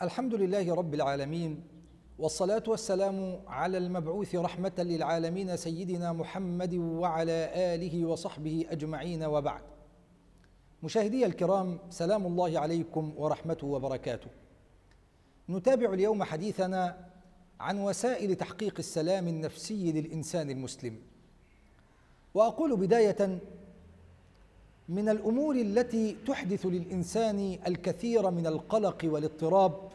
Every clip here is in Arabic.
الحمد لله رب العالمين، والصلاة والسلام على المبعوث رحمة للعالمين سيدنا محمد وعلى آله وصحبه أجمعين، وبعد. مشاهدي الكرام، سلام الله عليكم ورحمته وبركاته. نتابع اليوم حديثنا عن وسائل تحقيق السلام النفسي للإنسان المسلم. وأقول بداية: من الأمور التي تحدث للإنسان الكثير من القلق والاضطراب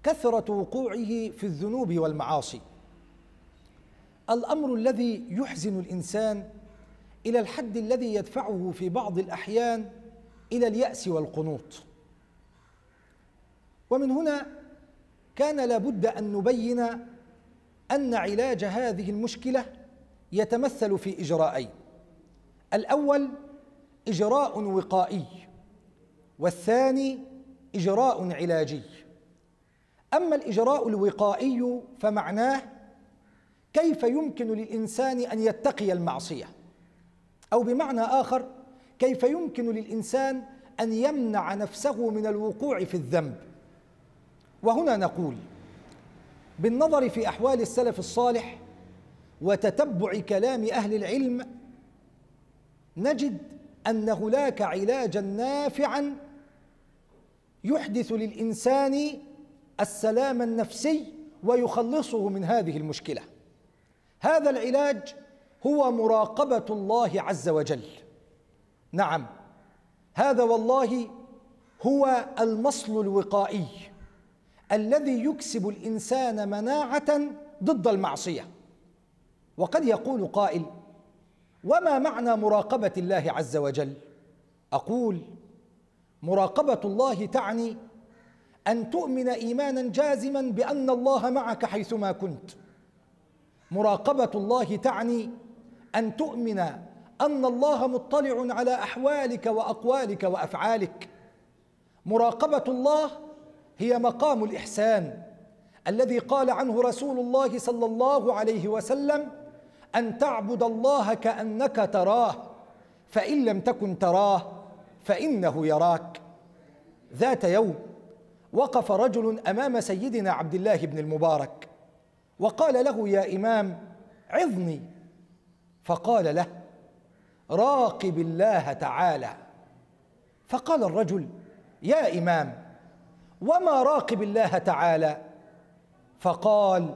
كثرة وقوعه في الذنوب والمعاصي، الأمر الذي يحزن الإنسان إلى الحد الذي يدفعه في بعض الأحيان إلى اليأس والقنوط. ومن هنا كان لابد أن نبين أن علاج هذه المشكلة يتمثل في إجراءين: الأول إجراء وقائي، والثاني إجراء علاجي. أما الإجراء الوقائي فمعناه كيف يمكن للإنسان أن يتقي المعصية، أو بمعنى آخر كيف يمكن للإنسان أن يمنع نفسه من الوقوع في الذنب. وهنا نقول: بالنظر في أحوال السلف الصالح وتتبع كلام أهل العلم نجد أن هناك علاجا نافعا يحدث للإنسان السلام النفسي ويخلصه من هذه المشكلة. هذا العلاج هو مراقبة الله عز وجل. نعم، هذا والله هو المصل الوقائي الذي يكسب الإنسان مناعة ضد المعصية. وقد يقول قائل: وما معنى مراقبة الله عز وجل؟ أقول: مراقبة الله تعني أن تؤمن إيمانا جازما بأن الله معك حيثما كنت. مراقبة الله تعني أن تؤمن أن الله مطلع على أحوالك وأقوالك وأفعالك. مراقبة الله هي مقام الإحسان الذي قال عنه رسول الله صلى الله عليه وسلم: أن تعبد الله كأنك تراه، فإن لم تكن تراه فإنه يراك. ذات يوم وقف رجل أمام سيدنا عبد الله بن المبارك وقال له: يا إمام، عظني. فقال له: راقب الله تعالى. فقال الرجل: يا إمام، وما راقب الله تعالى؟ فقال: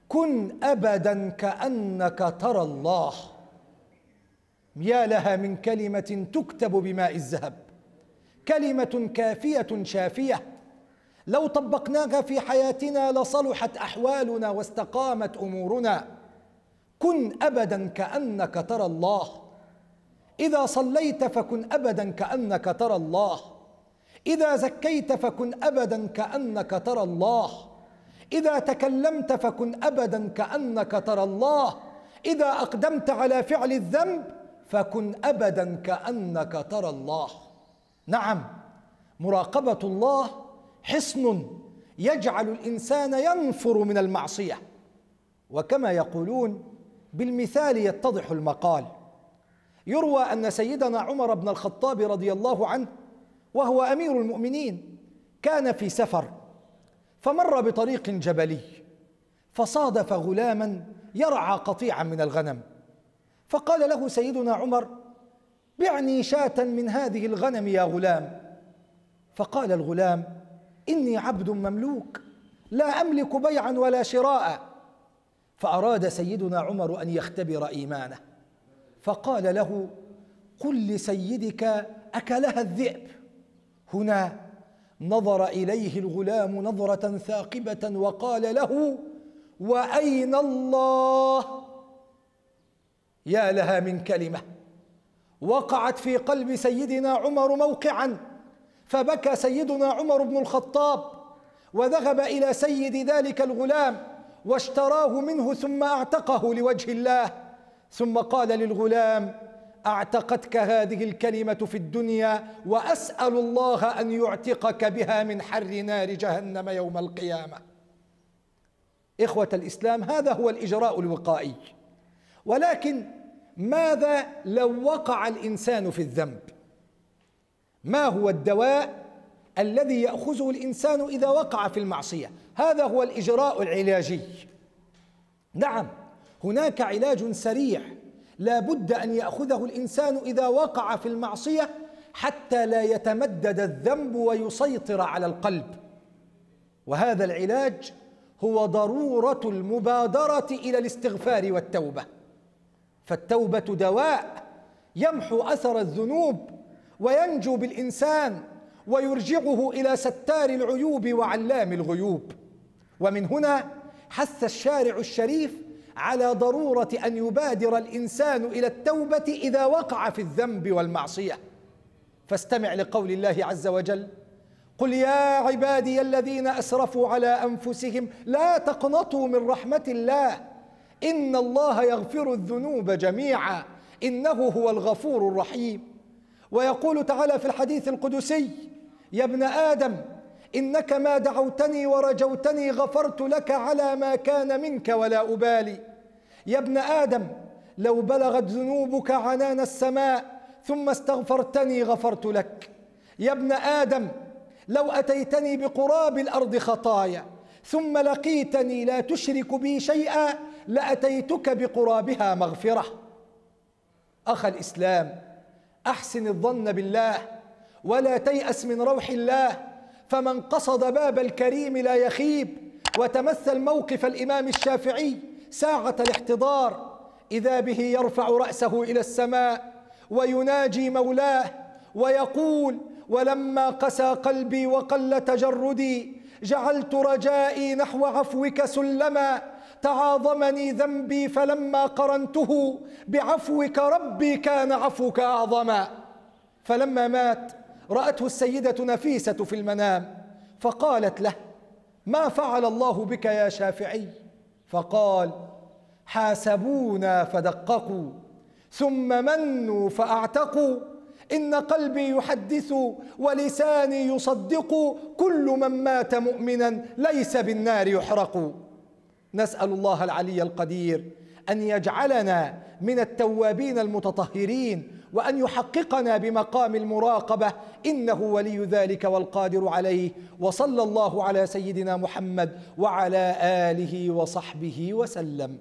كن أبدا كأنك ترى الله. يا لها من كلمة تكتب بماء الذهب، كلمة كافية شافية، لو طبقناها في حياتنا لصلحت أحوالنا واستقامت أمورنا. كن أبدا كأنك ترى الله. إذا صليت فكن أبدا كأنك ترى الله، إذا زكيت فكن أبدا كأنك ترى الله، إذا تكلمت فكن أبدا كأنك ترى الله، إذا أقدمت على فعل الذنب فكن أبدا كأنك ترى الله. نعم، مراقبة الله حصن يجعل الإنسان ينفر من المعصية. وكما يقولون: بالمثال يتضح المقال. يروى أن سيدنا عمر بن الخطاب رضي الله عنه وهو أمير المؤمنين كان في سفر، فمر بطريق جبلي، فصادف غلاما يرعى قطيعا من الغنم، فقال له سيدنا عمر: بعني شاة من هذه الغنم يا غلام. فقال الغلام: إني عبد مملوك، لا أملك بيعا ولا شراء. فأراد سيدنا عمر أن يختبر إيمانه، فقال له: قل لسيدك أكلها الذئب. هنا نظر إليه الغلام نظرة ثاقبة وقال له: وأين الله؟ يا لها من كلمة وقعت في قلب سيدنا عمر موقعا، فبكى سيدنا عمر بن الخطاب وذهب إلى سيد ذلك الغلام واشتراه منه ثم أعتقه لوجه الله، ثم قال للغلام: أعتقتك هذه الكلمة في الدنيا، وأسأل الله أن يعتقك بها من حر نار جهنم يوم القيامة. إخوة الإسلام، هذا هو الإجراء الوقائي. ولكن ماذا لو وقع الإنسان في الذنب؟ ما هو الدواء الذي يأخذه الإنسان إذا وقع في المعصية. هذا هو الإجراء العلاجي. نعم، هناك علاج سريع لا بد أن يأخذه الإنسان إذا وقع في المعصية حتى لا يتمدد الذنب ويسيطر على القلب، وهذا العلاج هو ضرورة المبادرة إلى الاستغفار والتوبة. فالتوبة دواء يمحو أثر الذنوب وينجو بالإنسان ويرجعه إلى ستار العيوب وعلام الغيوب. ومن هنا حث الشارع الشريف على ضرورة أن يبادر الإنسان إلى التوبة إذا وقع في الذنب والمعصية. فاستمع لقول الله عز وجل: قل يا عبادي الذين أسرفوا على أنفسهم لا تقنطوا من رحمة الله إن الله يغفر الذنوب جميعا إنه هو الغفور الرحيم. ويقول تعالى في الحديث القدسي: يا ابن آدم إنك ما دعوتني ورجوتني غفرت لك على ما كان منك ولا أبالي. يا ابن آدم لو بلغت ذنوبك عنان السماء ثم استغفرتني غفرت لك. يا ابن آدم لو أتيتني بقراب الأرض خطايا ثم لقيتني لا تشرك بي شيئا لأتيتك بقرابها مغفرة. أخ الإسلام، أحسن الظن بالله ولا تيأس من روح الله، فمن قصد باب الكريم لا يخيب. وتمثل موقف الإمام الشافعي ساعة الاحتضار، إذا به يرفع رأسه إلى السماء ويناجي مولاه ويقول: ولما قسى قلبي وقل تجردي جعلت رجائي نحو عفوك سلما تعاظمني ذنبي فلما قرنته بعفوك ربي كان عفوك أعظما. فلما مات رأته السيدة نفيسة في المنام فقالت له: ما فعل الله بك يا شافعي؟ فقال: حاسبونا فدققوا ثم منوا فأعتقوا إن قلبي يحدث ولساني يصدق كل من مات مؤمنا ليس بالنار يحرق. نسأل الله العلي القدير أن يجعلنا من التوابين المتطهرين وأن يحققنا بمقام المراقبة، إنه ولي ذلك والقادر عليه. وصلى الله على سيدنا محمد وعلى آله وصحبه وسلم.